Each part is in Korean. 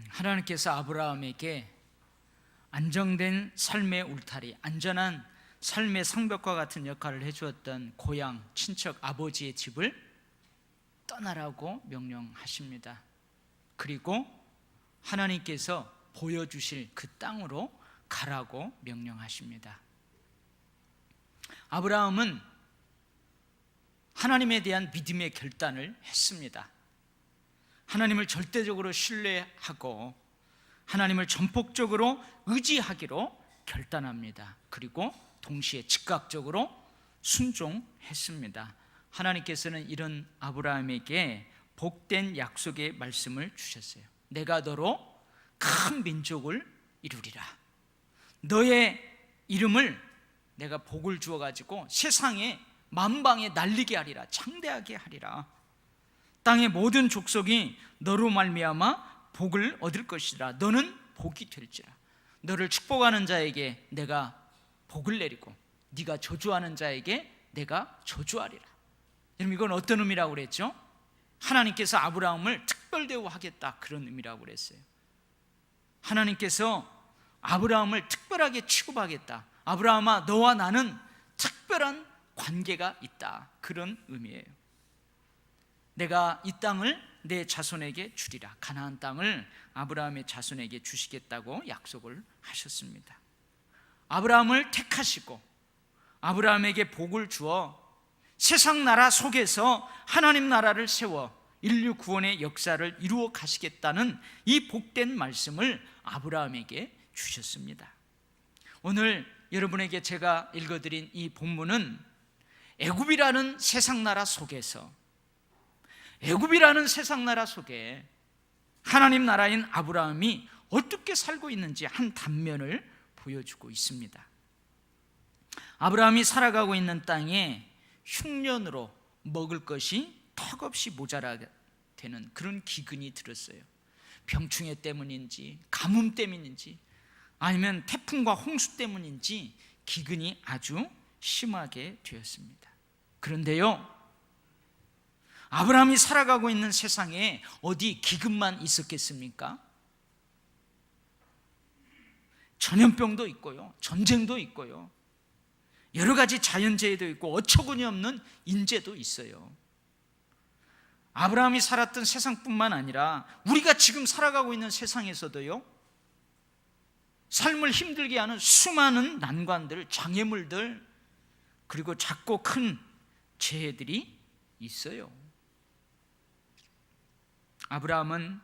하나님께서 아브라함에게 안정된 삶의 울타리, 안전한 삶의 성벽과 같은 역할을 해주었던 고향, 친척, 아버지의 집을 떠나라고 명령하십니다. 그리고 하나님께서 보여주실 그 땅으로 가라고 명령하십니다. 아브라함은 하나님에 대한 믿음의 결단을 했습니다. 하나님을 절대적으로 신뢰하고 하나님을 전폭적으로 의지하기로 결단합니다. 그리고 동시에 즉각적으로 순종했습니다. 하나님께서는 이런 아브라함에게 복된 약속의 말씀을 주셨어요. 내가 너로 큰 민족을 이루리라. 너의 이름을 내가 복을 주어가지고 세상에 만방에 날리게 하리라. 창대하게 하리라. 땅의 모든 족속이 너로 말미암아 복을 얻을 것이라. 너는 복이 될지라. 너를 축복하는 자에게 내가 복을 내리고 네가 저주하는 자에게 내가 저주하리라. 여러분, 이건 어떤 의미라고 그랬죠? 하나님께서 아브라함을 특별 대우하겠다, 그런 의미라고 그랬어요. 하나님께서 아브라함을 특별하게 취급하겠다. 아브라함아, 너와 나는 특별한 관계가 있다, 그런 의미예요. 내가 이 땅을 내 자손에게 주리라. 가나안 땅을 아브라함의 자손에게 주시겠다고 약속을 하셨습니다. 아브라함을 택하시고 아브라함에게 복을 주어 세상 나라 속에서 하나님 나라를 세워 인류 구원의 역사를 이루어 가시겠다는 이 복된 말씀을 아브라함에게 주셨습니다. 오늘 여러분에게 제가 읽어드린 이 본문은 애굽이라는 세상 나라 속에서, 애굽이라는 세상 나라 속에 하나님 나라인 아브라함이 어떻게 살고 있는지 한 단면을 보여주고 있습니다. 아브라함이 살아가고 있는 땅에 흉년으로 먹을 것이 턱없이 모자라게 되는 그런 기근이 들었어요. 병충해 때문인지 가뭄 때문인지 아니면 태풍과 홍수 때문인지 기근이 아주 심하게 되었습니다. 그런데요, 아브라함이 살아가고 있는 세상에 어디 기근만 있었겠습니까? 전염병도 있고요, 전쟁도 있고요, 여러 가지 자연재해도 있고 어처구니 없는 인재도 있어요. 아브라함이 살았던 세상뿐만 아니라 우리가 지금 살아가고 있는 세상에서도요, 삶을 힘들게 하는 수많은 난관들, 장애물들, 그리고 작고 큰 재해들이 있어요. 아브라함은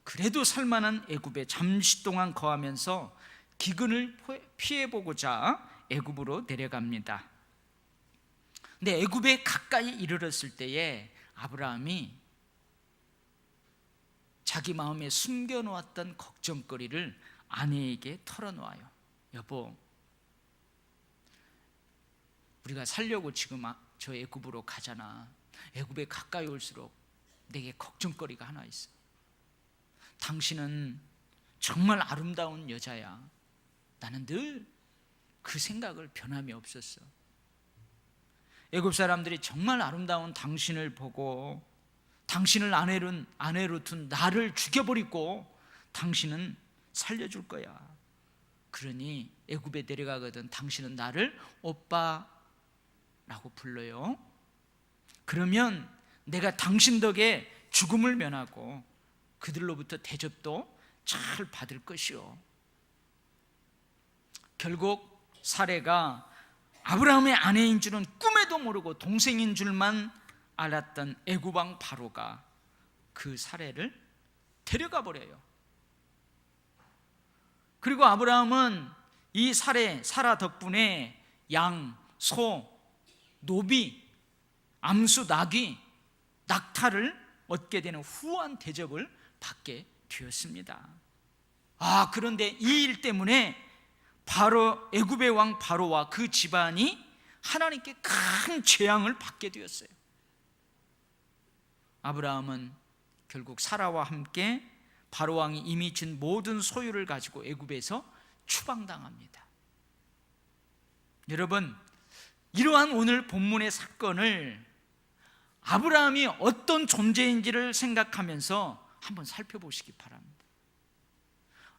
그래도 살만한 애굽에 잠시 동안 거하면서 기근을 피해보고자 애굽으로 내려갑니다. 근데 애굽에 가까이 이르렀을 때에 아브라함이 자기 마음에 숨겨놓았던 걱정거리를 아내에게 털어놓아요. 여보, 우리가 살려고 지금 저 애굽으로 가잖아. 애굽에 가까이 올수록 내게 걱정거리가 하나 있어. 당신은 정말 아름다운 여자야. 나는 늘 그 생각을 변함이 없었어. 애굽 사람들이 정말 아름다운 당신을 보고 당신을 아내로 둔 나를 죽여버리고 당신은 살려줄 거야. 그러니 애굽에 내려가거든 당신은 나를 오빠라고 불러요. 그러면 내가 당신 덕에 죽음을 면하고 그들로부터 대접도 잘 받을 것이요. 결국 사레가 아브라함의 아내인 줄은 꿈에도 모르고 동생인 줄만 알았던 애굽 왕 바로가 그 사레를 데려가 버려요. 그리고 아브라함은 이 사라 덕분에 양, 소, 노비, 암수, 나귀, 낙타를 얻게 되는 후한 대접을 받게 되었습니다. 그런데 이 일 때문에 바로 애굽의 왕 바로와 그 집안이 하나님께 큰 재앙을 받게 되었어요. 아브라함은 결국 사라와 함께 바로 왕이 이미 준 모든 소유를 가지고 애굽에서 추방당합니다. 여러분, 이러한 오늘 본문의 사건을 아브라함이 어떤 존재인지를 생각하면서 한번 살펴보시기 바랍니다.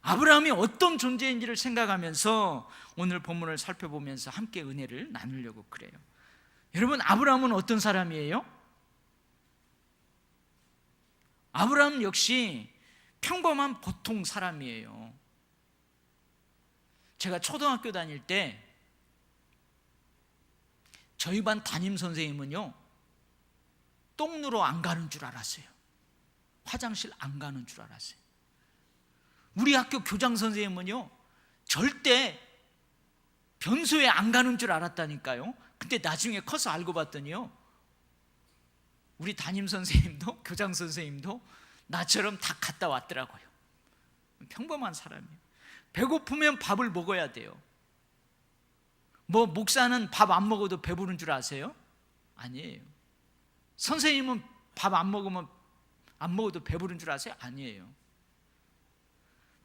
아브라함이 어떤 존재인지를 생각하면서 오늘 본문을 살펴보면서 함께 은혜를 나누려고 그래요. 여러분, 아브라함은 어떤 사람이에요? 아브라함 역시 평범한 보통 사람이에요. 제가 초등학교 다닐 때 저희 반 담임 선생님은요, 똥 누러 안 가는 줄 알았어요. 화장실 안 가는 줄 알았어요. 우리 학교 교장 선생님은요, 절대 변소에 안 가는 줄 알았다니까요. 근데 나중에 커서 알고 봤더니요, 우리 담임 선생님도 교장 선생님도 나처럼 다 갔다 왔더라고요. 평범한 사람이에요. 배고프면 밥을 먹어야 돼요. 뭐 목사는 밥 안 먹어도 배부른 줄 아세요? 아니에요. 선생님은 밥 안 먹어도 배부른 줄 아세요? 아니에요.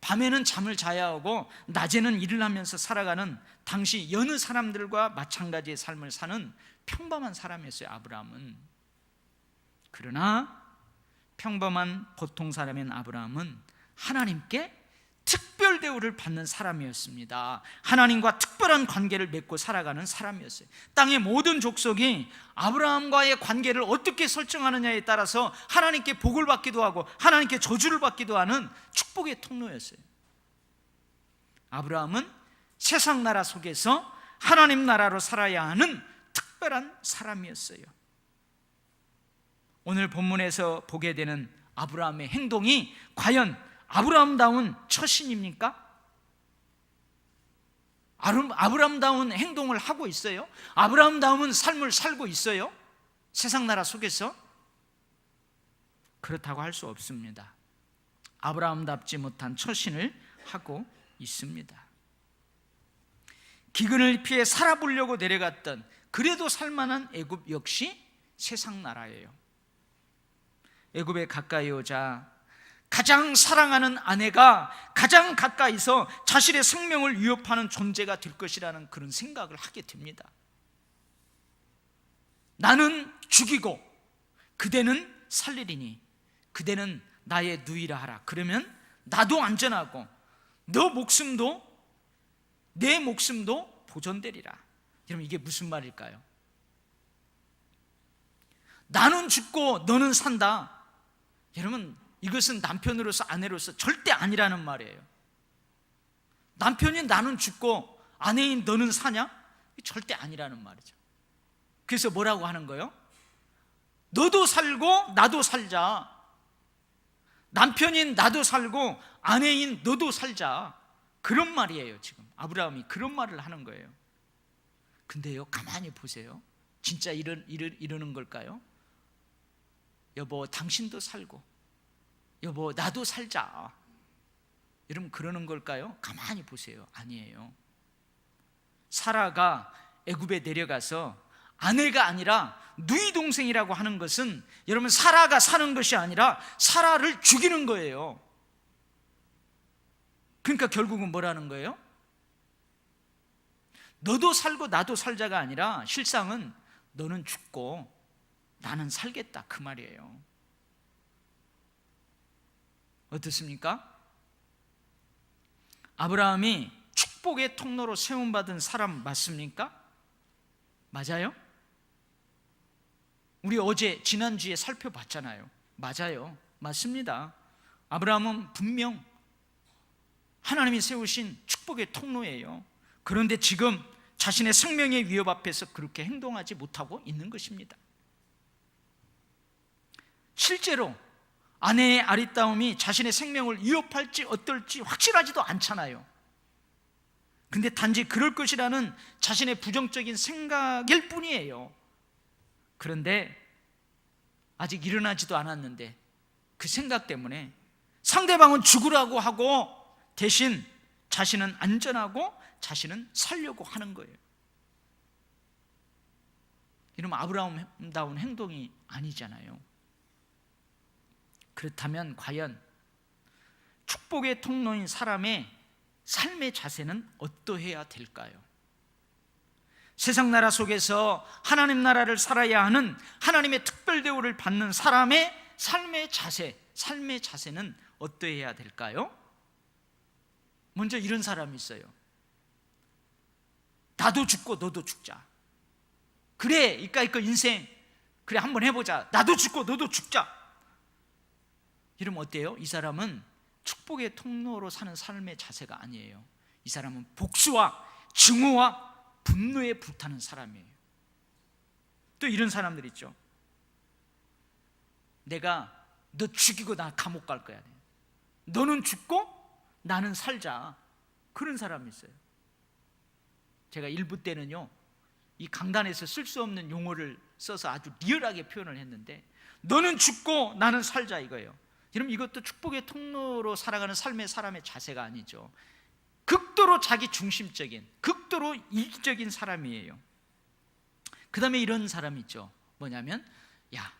밤에는 잠을 자야 하고 낮에는 일을 하면서 살아가는 당시 여느 사람들과 마찬가지의 삶을 사는 평범한 사람이었어요, 아브라함은. 그러나 평범한 보통 사람인 아브라함은 하나님께 특별 대우를 받는 사람이었습니다. 하나님과 특별한 관계를 맺고 살아가는 사람이었어요. 땅의 모든 족속이 아브라함과의 관계를 어떻게 설정하느냐에 따라서 하나님께 복을 받기도 하고 하나님께 저주를 받기도 하는 축복의 통로였어요. 아브라함은 세상 나라 속에서 하나님 나라로 살아야 하는 특별한 사람이었어요. 오늘 본문에서 보게 되는 아브라함의 행동이 과연 아브라함다운 처신입니까? 아브라함다운 행동을 하고 있어요? 아브라함다운 삶을 살고 있어요? 세상 나라 속에서? 그렇다고 할 수 없습니다. 아브라함답지 못한 처신을 하고 있습니다. 기근을 피해 살아보려고 내려갔던, 그래도 살만한 애굽 역시 세상 나라예요. 애굽에 가까이 오자 가장 사랑하는 아내가 가장 가까이서 자신의 생명을 위협하는 존재가 될 것이라는 그런 생각을 하게 됩니다. 나는 죽이고 그대는 살리리니 그대는 나의 누이라 하라. 그러면 나도 안전하고 너 목숨도 내 목숨도 보존되리라. 여러분, 이게 무슨 말일까요? 나는 죽고 너는 산다. 여러분, 이것은 남편으로서 아내로서 절대 아니라는 말이에요. 남편이 나는 죽고 아내인 너는 사냐? 절대 아니라는 말이죠. 그래서 뭐라고 하는 거예요? 너도 살고 나도 살자. 남편인 나도 살고 아내인 너도 살자. 그런 말이에요. 지금 아브라함이 그런 말을 하는 거예요. 근데요, 가만히 보세요. 진짜 이러는 걸까요? 여보, 당신도 살고 여보, 나도 살자. 여러분, 그러는 걸까요? 가만히 보세요. 아니에요. 사라가 애굽에 내려가서 아내가 아니라 누이 동생이라고 하는 것은 여러분, 사라가 사는 것이 아니라 사라를 죽이는 거예요. 그러니까 결국은 뭐라는 거예요? 너도 살고 나도 살자가 아니라 실상은 너는 죽고 나는 살겠다, 그 말이에요. 어떻습니까? 아브라함이 축복의 통로로 세움받은 사람 맞습니까? 맞아요? 우리 어제 지난주에 살펴봤잖아요. 맞아요. 맞습니다. 아브라함은 분명 하나님이 세우신 축복의 통로예요. 그런데 지금 자신의 생명의 위협 앞에서 그렇게 행동하지 못하고 있는 것입니다. 실제로 아내의 아리따움이 자신의 생명을 위협할지 어떨지 확실하지도 않잖아요. 근데 단지 그럴 것이라는 자신의 부정적인 생각일 뿐이에요. 그런데 아직 일어나지도 않았는데 그 생각 때문에 상대방은 죽으라고 하고 대신 자신은 안전하고 자신은 살려고 하는 거예요. 이러면 아브라함다운 행동이 아니잖아요. 그렇다면 과연 축복의 통로인 사람의 삶의 자세는 어떠해야 될까요? 세상 나라 속에서 하나님 나라를 살아야 하는 하나님의 특별 대우를 받는 사람의 삶의 자세, 삶의 자세는 어떠해야 될까요? 먼저 이런 사람이 있어요. 나도 죽고 너도 죽자. 그래, 이까이까 인생 그래 한번 해보자. 나도 죽고 너도 죽자. 이러면 어때요? 이 사람은 축복의 통로로 사는 삶의 자세가 아니에요. 이 사람은 복수와 증오와 분노에 불타는 사람이에요. 또 이런 사람들 있죠. 내가 너 죽이고 나 감옥 갈 거야. 너는 죽고 나는 살자. 그런 사람이 있어요. 제가 일부 때는요, 이 강단에서 쓸 수 없는 용어를 써서 아주 리얼하게 표현을 했는데, 너는 죽고 나는 살자 이거예요. 여러분, 이것도 축복의 통로로 살아가는 삶의 사람의 자세가 아니죠. 극도로 자기 중심적인, 극도로 이기적인 사람이에요. 그 다음에 이런 사람이 있죠. 뭐냐면, 야,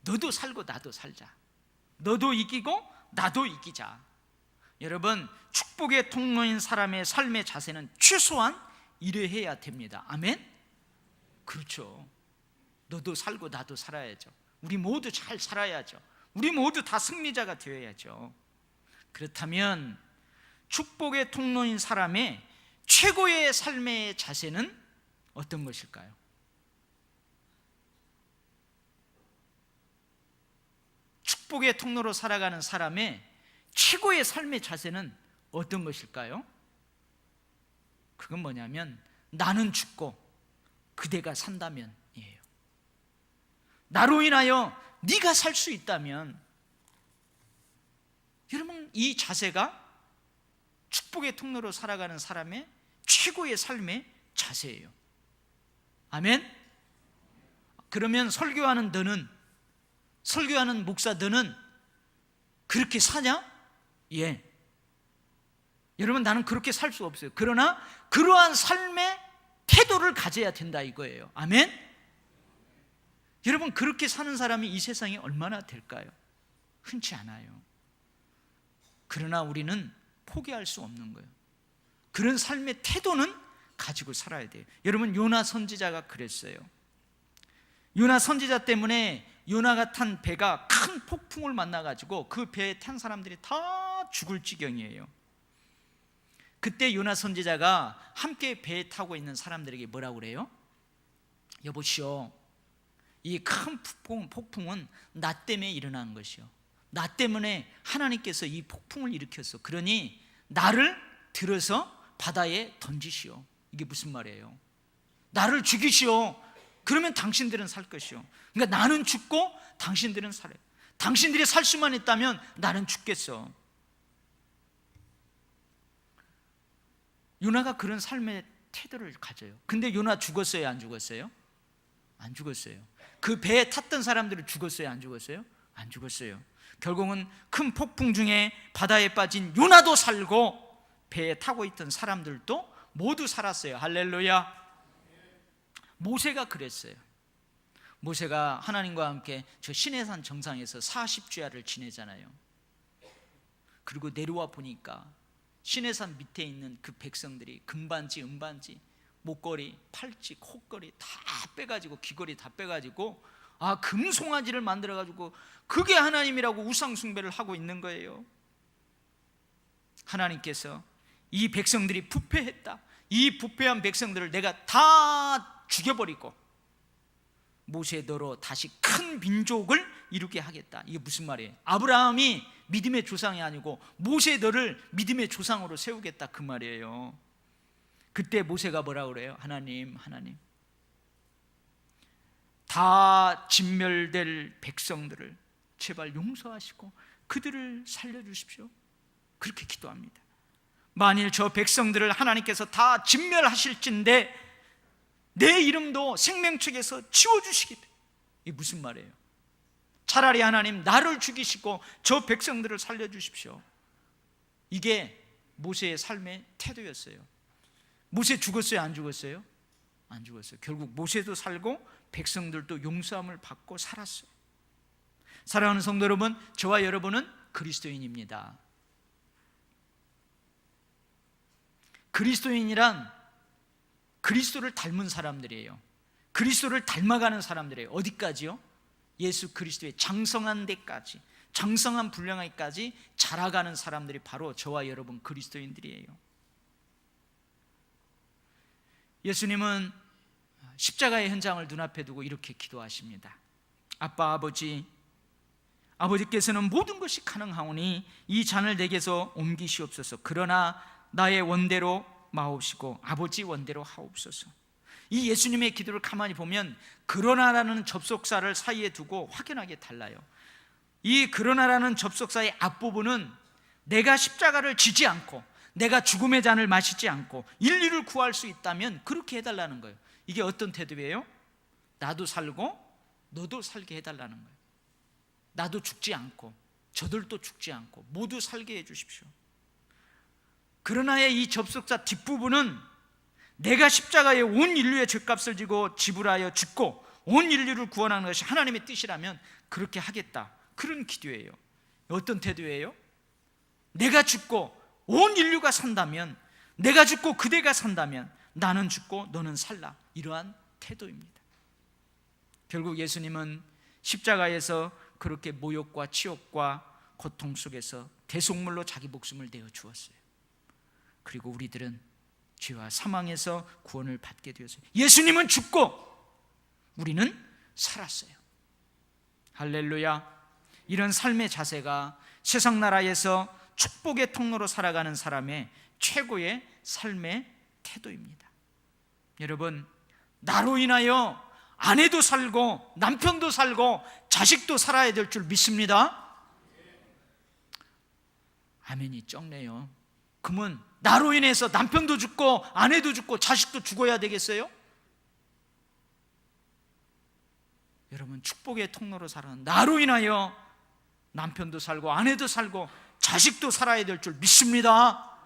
너도 살고 나도 살자. 너도 이기고 나도 이기자. 여러분, 축복의 통로인 사람의 삶의 자세는 최소한 이래야 됩니다. 아멘? 그렇죠. 너도 살고 나도 살아야죠. 우리 모두 잘 살아야죠. 우리 모두 다 승리자가 되어야죠. 그렇다면 축복의 통로인 사람의 최고의 삶의 자세는 어떤 것일까요? 축복의 통로로 살아가는 사람의 최고의 삶의 자세는 어떤 것일까요? 그건 뭐냐면, 나는 죽고 그대가 산다면이에요. 나로 인하여 네가 살 수 있다면. 여러분, 이 자세가 축복의 통로로 살아가는 사람의 최고의 삶의 자세예요. 아멘? 그러면 설교하는 너는, 설교하는 목사 너는 그렇게 사냐? 예. 여러분, 나는 그렇게 살 수 없어요. 그러나 그러한 삶의 태도를 가져야 된다 이거예요. 아멘? 여러분, 그렇게 사는 사람이 이 세상에 얼마나 될까요? 흔치 않아요. 그러나 우리는 포기할 수 없는 거예요. 그런 삶의 태도는 가지고 살아야 돼요. 여러분, 요나 선지자가 그랬어요. 요나 선지자 때문에 요나가 탄 배가 큰 폭풍을 만나가지고 그 배에 탄 사람들이 다 죽을 지경이에요. 그때 요나 선지자가 함께 배에 타고 있는 사람들에게 뭐라고 그래요? 여보시오, 이 큰 폭풍은 나 때문에 일어난 것이요, 나 때문에 하나님께서 이 폭풍을 일으켰어. 그러니 나를 들어서 바다에 던지시오. 이게 무슨 말이에요? 나를 죽이시오. 그러면 당신들은 살 것이요. 그러니까 나는 죽고 당신들은 살아요. 당신들이 살 수만 있다면 나는 죽겠어. 요나가 그런 삶의 태도를 가져요. 근데 요나 죽었어요, 안 죽었어요? 안 죽었어요. 그 배에 탔던 사람들은 죽었어요, 안 죽었어요? 안 죽었어요. 결국은 큰 폭풍 중에 바다에 빠진 요나도 살고 배에 타고 있던 사람들도 모두 살았어요. 할렐루야. 모세가 그랬어요. 모세가 하나님과 함께 저 시내산 정상에서 40주야를 지내잖아요. 그리고 내려와 보니까 시내산 밑에 있는 그 백성들이 금반지, 은반지, 목걸이, 팔찌, 콧걸이 다 빼가지고, 귀걸이 다 빼가지고 금송아지를 만들어가지고 그게 하나님이라고 우상 숭배를 하고 있는 거예요. 하나님께서 이 백성들이 부패했다, 이 부패한 백성들을 내가 다 죽여버리고 모세 너로 다시 큰 민족을 이루게 하겠다. 이게 무슨 말이에요? 아브라함이 믿음의 조상이 아니고 모세 너를 믿음의 조상으로 세우겠다, 그 말이에요. 그때 모세가 뭐라고 그래요? 하나님 다 진멸될 백성들을 제발 용서하시고 그들을 살려주십시오. 그렇게 기도합니다. 만일 저 백성들을 하나님께서 다 진멸하실진데 내 이름도 생명책에서 지워주시기. 이게 무슨 말이에요? 차라리 하나님 나를 죽이시고 저 백성들을 살려주십시오. 이게 모세의 삶의 태도였어요. 모세 죽었어요, 안 죽었어요? 안 죽었어요. 결국 모세도 살고 백성들도 용서함을 받고 살았어요. 사랑하는 성도 여러분, 저와 여러분은 그리스도인입니다. 그리스도인이란 그리스도를 닮은 사람들이에요. 그리스도를 닮아가는 사람들이에요. 어디까지요? 예수 그리스도의 장성한 데까지, 장성한 분량까지 자라가는 사람들이 바로 저와 여러분 그리스도인들이에요. 예수님은 십자가의 현장을 눈앞에 두고 이렇게 기도하십니다. 아빠, 아버지께서는 모든 것이 가능하오니 이 잔을 내게서 옮기시옵소서. 그러나 나의 원대로 마옵시고 아버지 원대로 하옵소서. 이 예수님의 기도를 가만히 보면 그러나라는 접속사를 사이에 두고 확연하게 달라요. 이 그러나라는 접속사의 앞부분은 내가 십자가를 지지 않고 내가 죽음의 잔을 마시지 않고 인류를 구할 수 있다면 그렇게 해달라는 거예요. 이게 어떤 태도예요? 나도 살고 너도 살게 해달라는 거예요. 나도 죽지 않고 저들도 죽지 않고 모두 살게 해주십시오. 그러나의 이 접속사 뒷부분은 내가 십자가에 온 인류의 죄값을 지고 지불하여 죽고 온 인류를 구원하는 것이 하나님의 뜻이라면 그렇게 하겠다, 그런 기도예요. 어떤 태도예요? 내가 죽고 온 인류가 산다면, 내가 죽고 그대가 산다면 나는 죽고 너는 살라, 이러한 태도입니다. 결국 예수님은 십자가에서 그렇게 모욕과 치욕과 고통 속에서 대속물로 자기 목숨을 내어 주었어요. 그리고 우리들은 죄와 사망에서 구원을 받게 되었어요. 예수님은 죽고 우리는 살았어요. 할렐루야. 이런 삶의 자세가 세상 나라에서 축복의 통로로 살아가는 사람의 최고의 삶의 태도입니다. 여러분, 나로 인하여 아내도 살고 남편도 살고 자식도 살아야 될 줄 믿습니다. 아멘이 적네요. 그러면 나로 인해서 남편도 죽고 아내도 죽고 자식도 죽어야 되겠어요? 여러분, 축복의 통로로 살아가는, 나로 인하여 남편도 살고 아내도 살고 자식도 살아야 될 줄 믿습니다.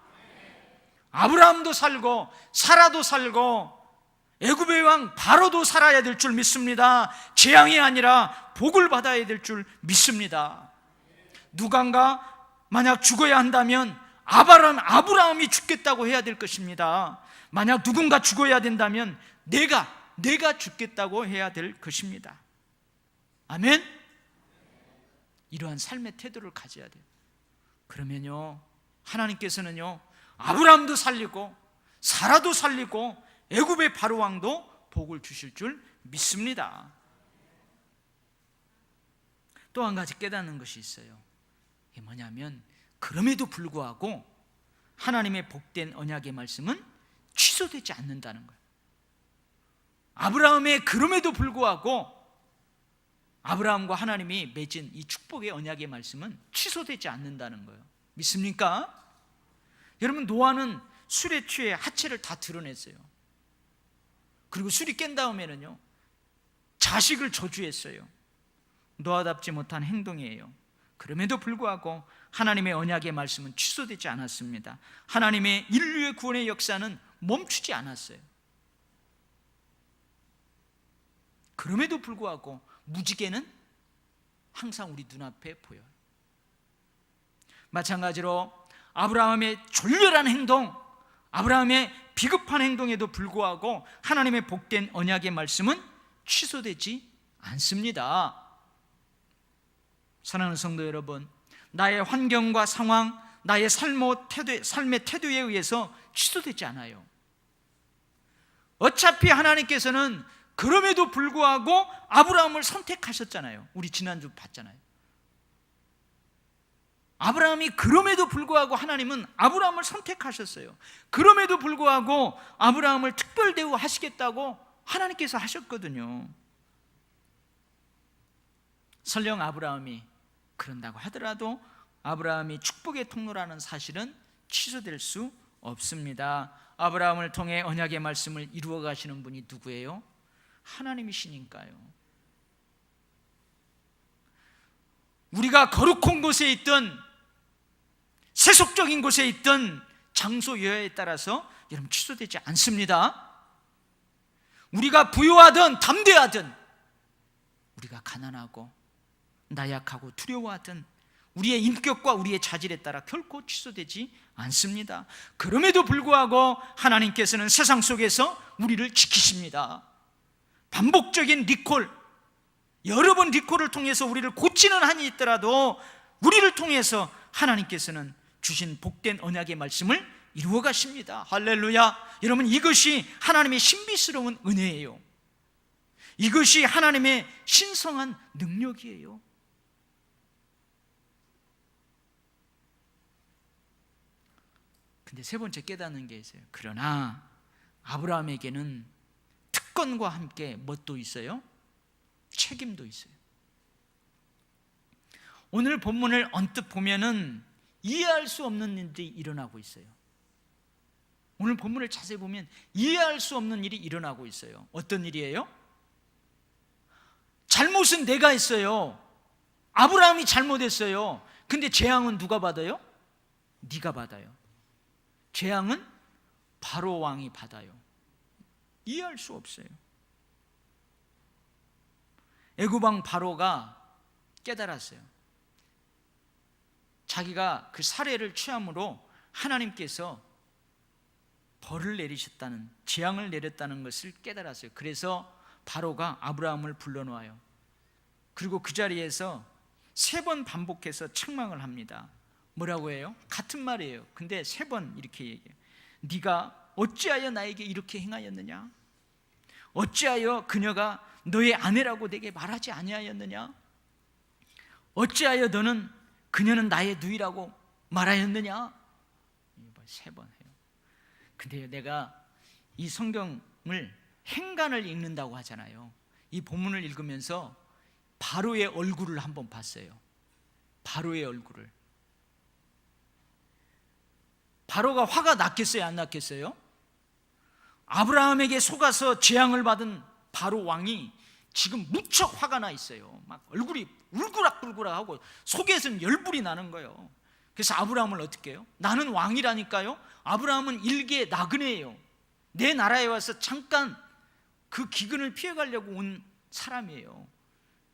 아브라함도 살고 사라도 살고 애굽의 왕 바로도 살아야 될 줄 믿습니다. 재앙이 아니라 복을 받아야 될 줄 믿습니다. 누군가 만약 죽어야 한다면 아브라함이 죽겠다고 해야 될 것입니다. 만약 누군가 죽어야 된다면 내가 죽겠다고 해야 될 것입니다. 아멘? 이러한 삶의 태도를 가져야 돼요. 그러면요, 하나님께서는요, 아브라함도 살리고 사라도 살리고 애굽의 바로 왕도 복을 주실 줄 믿습니다. 또 한 가지 깨닫는 것이 있어요. 이게 뭐냐면, 그럼에도 불구하고 하나님의 복된 언약의 말씀은 취소되지 않는다는 거예요. 아브라함의 그럼에도 불구하고 아브라함과 하나님이 맺은 이 축복의 언약의 말씀은 취소되지 않는다는 거예요. 믿습니까? 여러분, 노아는 술에 취해 하체를 다 드러냈어요. 그리고 술이 깬 다음에는요, 자식을 저주했어요. 노아답지 못한 행동이에요. 그럼에도 불구하고 하나님의 언약의 말씀은 취소되지 않았습니다. 하나님의 인류의 구원의 역사는 멈추지 않았어요. 그럼에도 불구하고 무지개는 항상 우리 눈앞에 보여요. 마찬가지로 아브라함의 졸렬한 행동, 아브라함의 비겁한 행동에도 불구하고 하나님의 복된 언약의 말씀은 취소되지 않습니다. 사랑하는 성도 여러분, 나의 환경과 상황, 나의 삶의 태도에 의해서 취소되지 않아요. 어차피 하나님께서는 그럼에도 불구하고 아브라함을 선택하셨잖아요. 우리 지난주 봤잖아요. 아브라함이 그럼에도 불구하고 하나님은 아브라함을 선택하셨어요. 그럼에도 불구하고 아브라함을 특별 대우하시겠다고 하나님께서 하셨거든요. 설령 아브라함이 그런다고 하더라도 아브라함이 축복의 통로라는 사실은 취소될 수 없습니다. 아브라함을 통해 언약의 말씀을 이루어 가시는 분이 누구예요? 하나님이시니까요. 우리가 거룩한 곳에 있든 세속적인 곳에 있든 장소 여야에 따라서 여러분 취소되지 않습니다. 우리가 부유하든 담대하든, 우리가 가난하고 나약하고 두려워하든 우리의 인격과 우리의 자질에 따라 결코 취소되지 않습니다. 그럼에도 불구하고 하나님께서는 세상 속에서 우리를 지키십니다. 반복적인 리콜, 여러 번 리콜을 통해서 우리를 고치는 한이 있더라도 우리를 통해서 하나님께서는 주신 복된 언약의 말씀을 이루어 가십니다. 할렐루야. 여러분, 이것이 하나님의 신비스러운 은혜예요. 이것이 하나님의 신성한 능력이에요. 근데 세 번째 깨닫는 게 있어요. 그러나 아브라함에게는 특권과 함께 뭣도 있어요? 책임도 있어요. 오늘 본문을 언뜻 보면은 이해할 수 없는 일들이 일어나고 있어요. 오늘 본문을 자세히 보면 이해할 수 없는 일이 일어나고 있어요. 어떤 일이에요? 잘못은 내가 했어요. 아브라함이 잘못했어요. 근데 재앙은 누가 받아요? 네가 받아요. 재앙은 바로 왕이 받아요. 이해할 수 없어요. 애굽 왕 바로가 깨달았어요. 자기가 그 살해를 취함으로 하나님께서 벌을 내리셨다는, 재앙을 내렸다는 것을 깨달았어요. 그래서 바로가 아브라함을 불러놓아요. 그리고 그 자리에서 3번 반복해서 책망을 합니다. 뭐라고 해요? 같은 말이에요. 근데 3번 이렇게 얘기해요. 네가 어찌하여 나에게 이렇게 행하였느냐? 어찌하여 그녀가 너의 아내라고 내게 말하지 아니하였느냐? 어찌하여 너는 그녀는 나의 누이라고 말하였느냐? 3번 해요. 근데 내가 이 성경을 행간을 읽는다고 하잖아요. 이 본문을 읽으면서 바로의 얼굴을 한번 봤어요. 바로의 얼굴을. 바로가 화가 났겠어요? 안 났겠어요? 아브라함에게 속아서 재앙을 받은 바로 왕이 지금 무척 화가 나 있어요. 막 얼굴이 울그락불그락하고 속에서는 열불이 나는 거예요. 그래서 아브라함을 어떻게 해요? 나는 왕이라니까요. 아브라함은 일개 나그네예요. 내 나라에 와서 잠깐 그 기근을 피해가려고 온 사람이에요.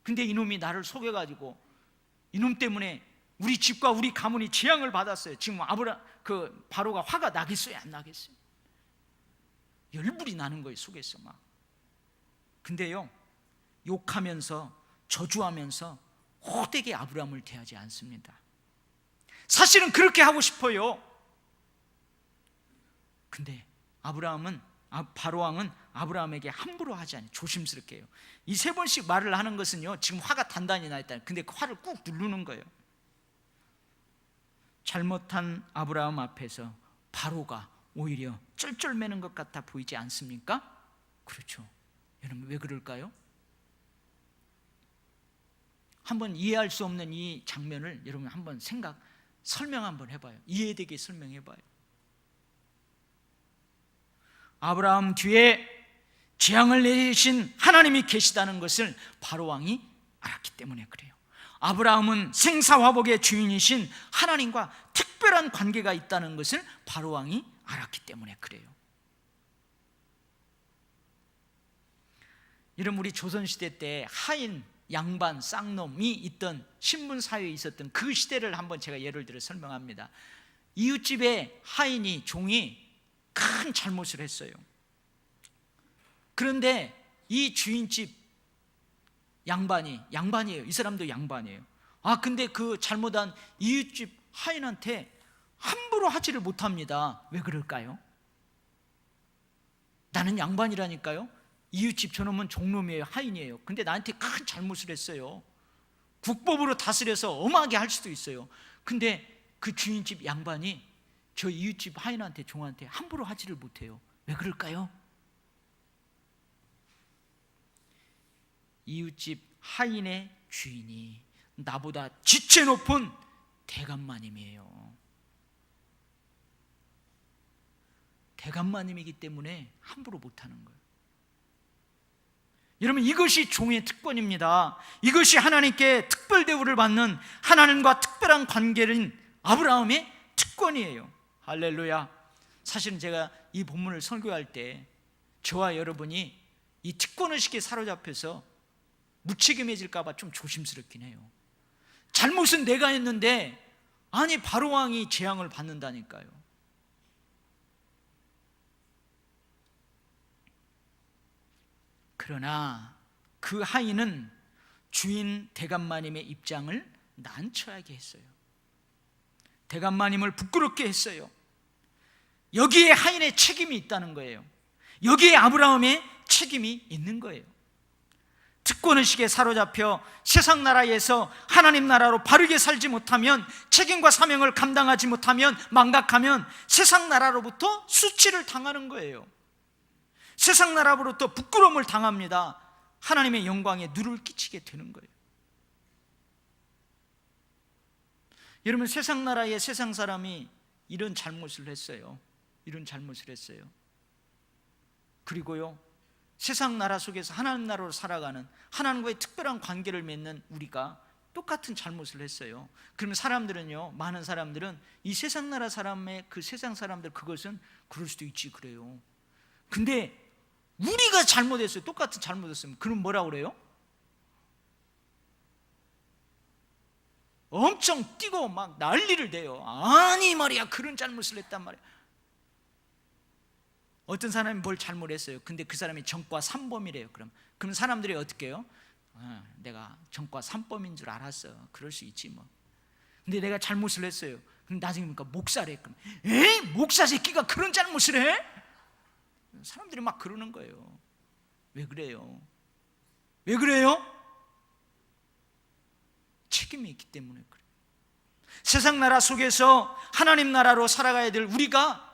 근데 이놈이 나를 속여가지고 이놈 때문에 우리 집과 우리 가문이 재앙을 받았어요. 지금 바로가 화가 나겠어요? 안 나겠어요? 열불이 나는 거예요, 속에서 막. 근데요, 욕하면서 저주하면서 호되게 아브라함을 대하지 않습니다. 사실은 그렇게 하고 싶어요. 근데 바로 왕은 아브라함에게 함부로 하지 않아요. 조심스럽게 해요. 이 3번씩 말을 하는 것은요, 지금 화가 단단히 나 있다. 근데 그 화를 꾹 누르는 거예요. 잘못한 아브라함 앞에서 바로가 오히려 쩔쩔매는 것 같아 보이지 않습니까? 그렇죠. 여러분, 왜 그럴까요? 한번 이해할 수 없는 이 장면을 여러분 한번 설명 한번 해봐요. 이해되게 설명해봐요. 아브라함 뒤에 재앙을 내리신 하나님이 계시다는 것을 바로 왕이 알았기 때문에 그래요. 아브라함은 생사화복의 주인이신 하나님과 특별한 관계가 있다는 것을 바로 왕이 알았기 때문에 그래요. 여러분, 우리 조선시대 때 하인, 양반, 쌍놈이 있던 신분사회에 있었던 그 시대를 한번 제가 예를 들어 설명합니다. 이웃집의 하인이, 종이 큰 잘못을 했어요. 그런데 이 주인집 양반이에요. 이 사람도 양반이에요. 근데 그 잘못한 이웃집 하인한테 함부로 하지를 못합니다. 왜 그럴까요? 나는 양반이라니까요. 이웃집 저놈은 종놈이에요, 하인이에요. 근데 나한테 큰 잘못을 했어요. 국법으로 다스려서 엄하게 할 수도 있어요. 근데 그 주인집 양반이 저 이웃집 하인한테, 종한테 함부로 하지를 못해요. 왜 그럴까요? 이웃집 하인의 주인이 나보다 지체 높은 대감마님이에요. 대감마님이기 때문에 함부로 못하는 거예요. 여러분, 이것이 종의 특권입니다. 이것이 하나님께 특별 대우를 받는 하나님과 특별한 관계인 아브라함의 특권이에요. 할렐루야. 사실은 제가 이 본문을 설교할 때 저와 여러분이 이 특권의식에 사로잡혀서 무책임해질까 봐 좀 조심스럽긴 해요. 잘못은 내가 했는데 바로 왕이 재앙을 받는다니까요. 그러나 그 하인은 주인 대감마님의 입장을 난처하게 했어요. 대감마님을 부끄럽게 했어요. 여기에 하인의 책임이 있다는 거예요. 여기에 아브라함의 책임이 있는 거예요. 특권의식에 사로잡혀 세상 나라에서 하나님 나라로 바르게 살지 못하면, 책임과 사명을 감당하지 못하면, 망각하면 세상 나라로부터 수치를 당하는 거예요. 세상 나라로부터 부끄러움을 당합니다. 하나님의 영광에 누를 끼치게 되는 거예요. 여러분, 세상 나라의 세상 사람이 이런 잘못을 했어요. 이런 잘못을 했어요. 그리고요, 세상 나라 속에서 하나님 나라로 살아가는, 하나님과의 특별한 관계를 맺는 우리가 똑같은 잘못을 했어요. 그러면 사람들은요, 많은 사람들은 이 세상 나라 사람의 그 세상 사람들, 그것은 그럴 수도 있지 그래요. 근데 우리가 잘못했어요. 똑같은 잘못했으면 그럼 뭐라고 그래요? 엄청 뛰고 막 난리를 내요. 아니 말이야, 그런 잘못을 했단 말이야. 어떤 사람이 뭘 잘못했어요. 근데 그 사람이 전과 3범이래요. 그럼 사람들이 어떻게 해요? 내가 전과 3범인 줄 알았어. 그럴 수 있지 뭐. 근데 내가 잘못을 했어요. 그럼 나중에 보니까 목사래. 그럼 에이, 목사 새끼가 그런 잘못을 해? 사람들이 막 그러는 거예요. 왜 그래요? 왜 그래요? 책임이 있기 때문에 그래요. 세상 나라 속에서 하나님 나라로 살아가야 될 우리가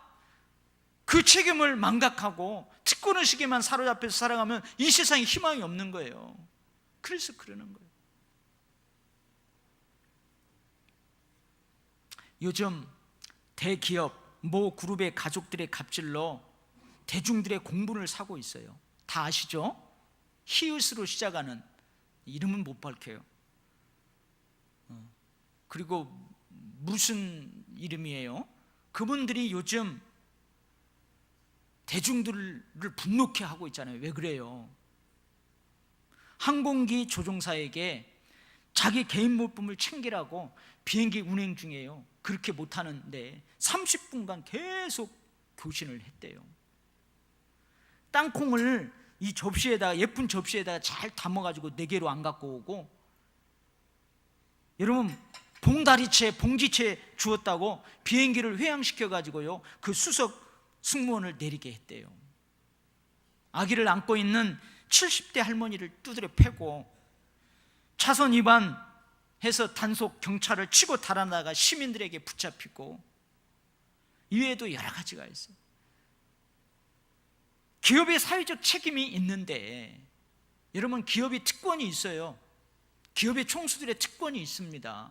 그 책임을 망각하고 특권의식에만 사로잡혀서 살아가면 이 세상에 희망이 없는 거예요. 그래서 그러는 거예요. 요즘 대기업, 모 그룹의 가족들의 갑질로 대중들의 공분을 사고 있어요. 다 아시죠? 히읗으로 시작하는, 이름은 못 밝혀요. 그리고 무슨 이름이에요? 그분들이 요즘 대중들을 분노케 하고 있잖아요. 왜 그래요? 항공기 조종사에게 자기 개인 물품을 챙기라고 비행기 운행 중이에요. 그렇게 못하는데 30분간 계속 교신을 했대요. 땅콩을 이 접시에다가, 예쁜 접시에다가 잘 담아가지고 4개로 안 갖고 오고, 여러분 봉다리채, 봉지채 주었다고 비행기를 회항시켜가지고요, 그 수석 승무원을 내리게 했대요. 아기를 안고 있는 70대 할머니를 두드려 패고, 차선 위반해서 단속 경찰을 치고 달아나가 시민들에게 붙잡히고, 이외에도 여러 가지가 있어요. 기업의 사회적 책임이 있는데, 여러분, 기업의 특권이 있어요. 기업의 총수들의 특권이 있습니다.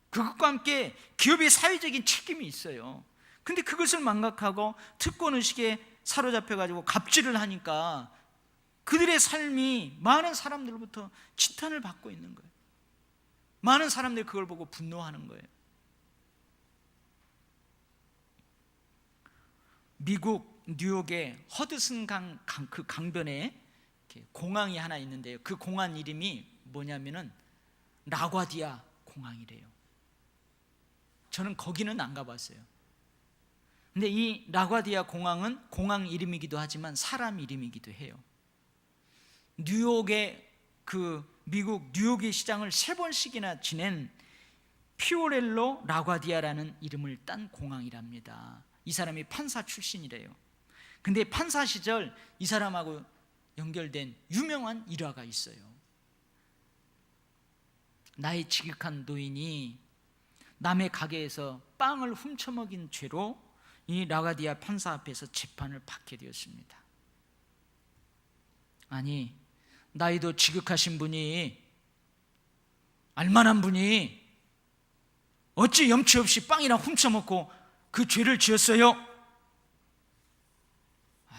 그것과 함께 기업의 사회적인 책임이 있어요. 근데 그것을 망각하고 특권의식에 사로잡혀가지고 갑질을 하니까 그들의 삶이 많은 사람들로부터 지탄을 받고 있는 거예요. 많은 사람들이 그걸 보고 분노하는 거예요. 미국 뉴욕의 허드슨 그 강변에 공항이 하나 있는데요, 그 공항 이름이 뭐냐면은 라과디아 공항이래요. 저는 거기는 안 가봤어요. 근데 이 라과디아 공항은 공항 이름이기도 하지만 사람 이름이기도 해요. 뉴욕의 미국 뉴욕의 시장을 3번씩이나 지낸 피오렐로 라과디아라는 이름을 딴 공항이랍니다. 이 사람이 판사 출신이래요. 근데 판사 시절 이 사람하고 연결된 유명한 일화가 있어요. 나이 지극한 노인이 남의 가게에서 빵을 훔쳐먹인 죄로 이 라과디아 판사 앞에서 재판을 받게 되었습니다. 아니, 나이도 지극하신 분이, 알만한 분이 어찌 염치 없이 빵이나 훔쳐먹고 그 죄를 지었어요?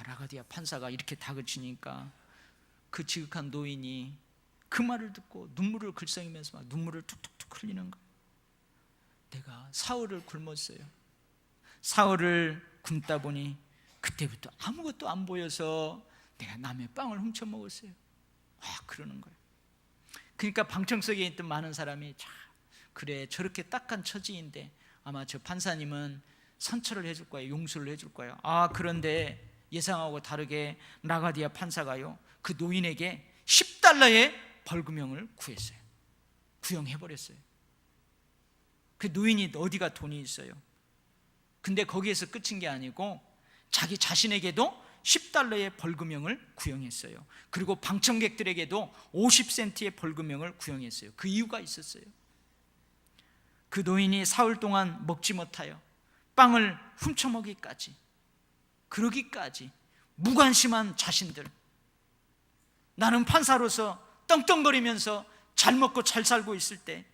라과디아 판사가 이렇게 다그치니까 그 지극한 노인이 그 말을 듣고 눈물을 글썽이면서 막 눈물을 툭툭툭 흘리는 거예요. 내가 사흘을 굶었어요. 사흘을 굶다 보니 그때부터 아무것도 안 보여서 내가 남의 빵을 훔쳐 먹었어요. 그러는 거예요. 그러니까 방청석에 있던 많은 사람이, 자, 그래, 저렇게 딱한 처지인데 아마 저 판사님은 선처를 해줄 거예요. 용서를 해줄 거예요. 그런데 예상하고 다르게 라과디아 판사가요, 그 노인에게 $10의 벌금형을 구했어요. 구형해버렸어요. 그 노인이 어디가 돈이 있어요? 근데 거기에서 끝인 게 아니고 자기 자신에게도 10달러의 벌금형을 구형했어요. 그리고 방청객들에게도 50센트의 벌금형을 구형했어요. 그 이유가 있었어요. 그 노인이 사흘 동안 먹지 못하여 빵을 훔쳐먹기까지, 그러기까지 무관심한 자신들, 나는 판사로서 떵떵거리면서 잘 먹고 잘 살고 있을 때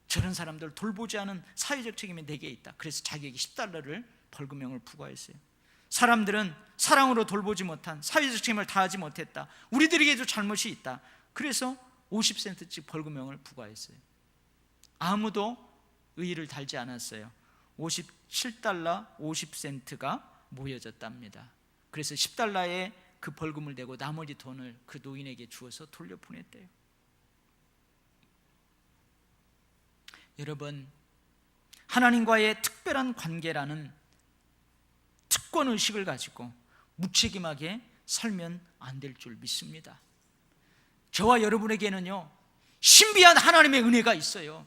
저런 사람들 돌보지 않은 사회적 책임이 내게 있다. 그래서 자기에게 10달러를 벌금형을 부과했어요. 사람들은 사랑으로 돌보지 못한, 사회적 책임을 다하지 못했다, 우리들에게도 잘못이 있다. 그래서 50센트씩 벌금형을 부과했어요. 아무도 의의를 달지 않았어요. 57달러 50센트가 모여졌답니다. 그래서 10달러의 그 벌금을 내고 나머지 돈을 그 노인에게 주어서 돌려보냈대요. 여러분, 하나님과의 특별한 관계라는 특권의식을 가지고 무책임하게 살면 안 될 줄 믿습니다. 저와 여러분에게는요, 신비한 하나님의 은혜가 있어요.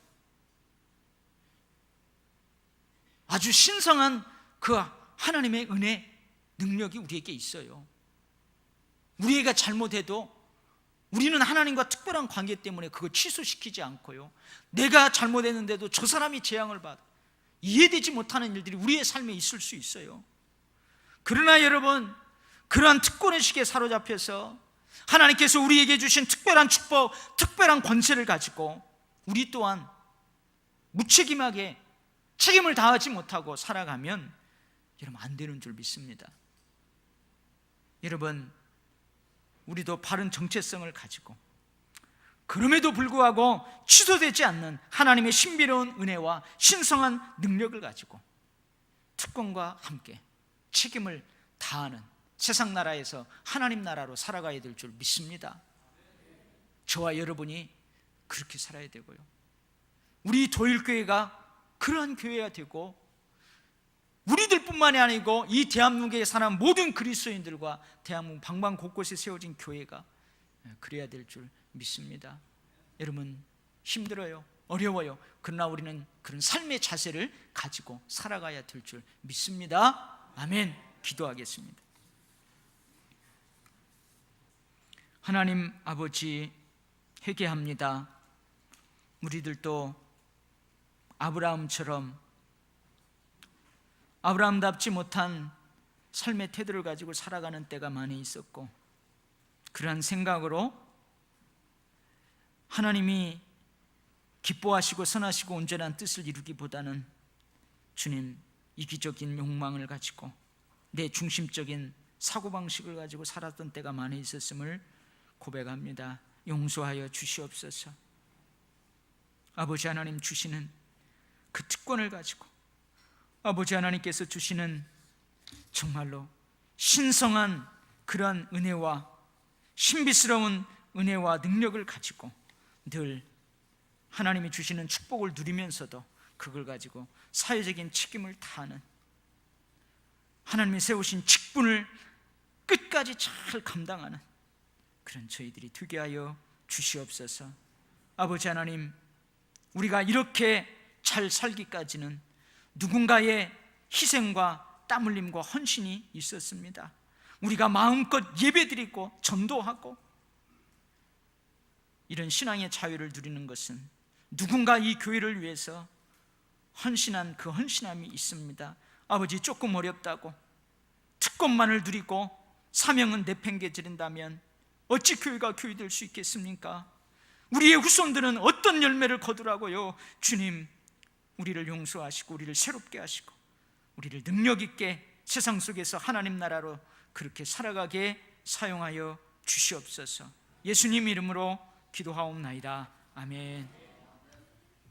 아주 신성한 그 하나님의 은혜, 능력이 우리에게 있어요. 우리가 잘못해도 우리는 하나님과 특별한 관계 때문에 그거 취소시키지 않고요, 내가 잘못했는데도 저 사람이 재앙을 받아 이해되지 못하는 일들이 우리의 삶에 있을 수 있어요. 그러나 여러분, 그러한 특권의식에 사로잡혀서 하나님께서 우리에게 주신 특별한 축복, 특별한 권세를 가지고 우리 또한 무책임하게 책임을 다하지 못하고 살아가면 여러분 안 되는 줄 믿습니다. 여러분, 우리도 바른 정체성을 가지고 그럼에도 불구하고 취소되지 않는 하나님의 신비로운 은혜와 신성한 능력을 가지고 특권과 함께 책임을 다하는 세상 나라에서 하나님 나라로 살아가야 될 줄 믿습니다. 저와 여러분이 그렇게 살아야 되고요, 우리 도일교회가 그러한 교회가 되고 우리들뿐만이 아니고 이 대한민국에 사는 모든 그리스도인들과 대한민국 방방 곳곳에 세워진 교회가 그래야 될 줄 믿습니다. 여러분, 힘들어요, 어려워요. 그러나 우리는 그런 삶의 자세를 가지고 살아가야 될 줄 믿습니다. 아멘. 기도하겠습니다. 하나님 아버지, 회개합니다. 우리들도 아브라함처럼 아브라함답지 못한 삶의 태도를 가지고 살아가는 때가 많이 있었고, 그러한 생각으로 하나님이 기뻐하시고 선하시고 온전한 뜻을 이루기보다는 주님, 이기적인 욕망을 가지고 내 중심적인 사고방식을 가지고 살았던 때가 많이 있었음을 고백합니다. 용서하여 주시옵소서. 아버지 하나님 주시는 그 특권을 가지고 아버지 하나님께서 주시는 정말로 신성한 그러한 은혜와 신비스러운 은혜와 능력을 가지고 늘 하나님이 주시는 축복을 누리면서도 그걸 가지고 사회적인 책임을 다하는, 하나님이 세우신 직분을 끝까지 잘 감당하는 그런 저희들이 되게 하여 주시옵소서. 아버지 하나님, 우리가 이렇게 잘 살기까지는 누군가의 희생과 땀 흘림과 헌신이 있었습니다. 우리가 마음껏 예배드리고 전도하고 이런 신앙의 자유를 누리는 것은 누군가 이 교회를 위해서 헌신한 그 헌신함이 있습니다. 아버지, 조금 어렵다고 특권만을 누리고 사명은 내팽개치린다면 어찌 교회가 교회될 수 있겠습니까? 우리의 후손들은 어떤 열매를 거두라고요? 주님, 우리를 용서하시고 우리를 새롭게 하시고 우리를 능력 있게 세상 속에서 하나님 나라로 그렇게 살아가게 사용하여 주시옵소서. 예수님 이름으로 기도하옵나이다. 아멘.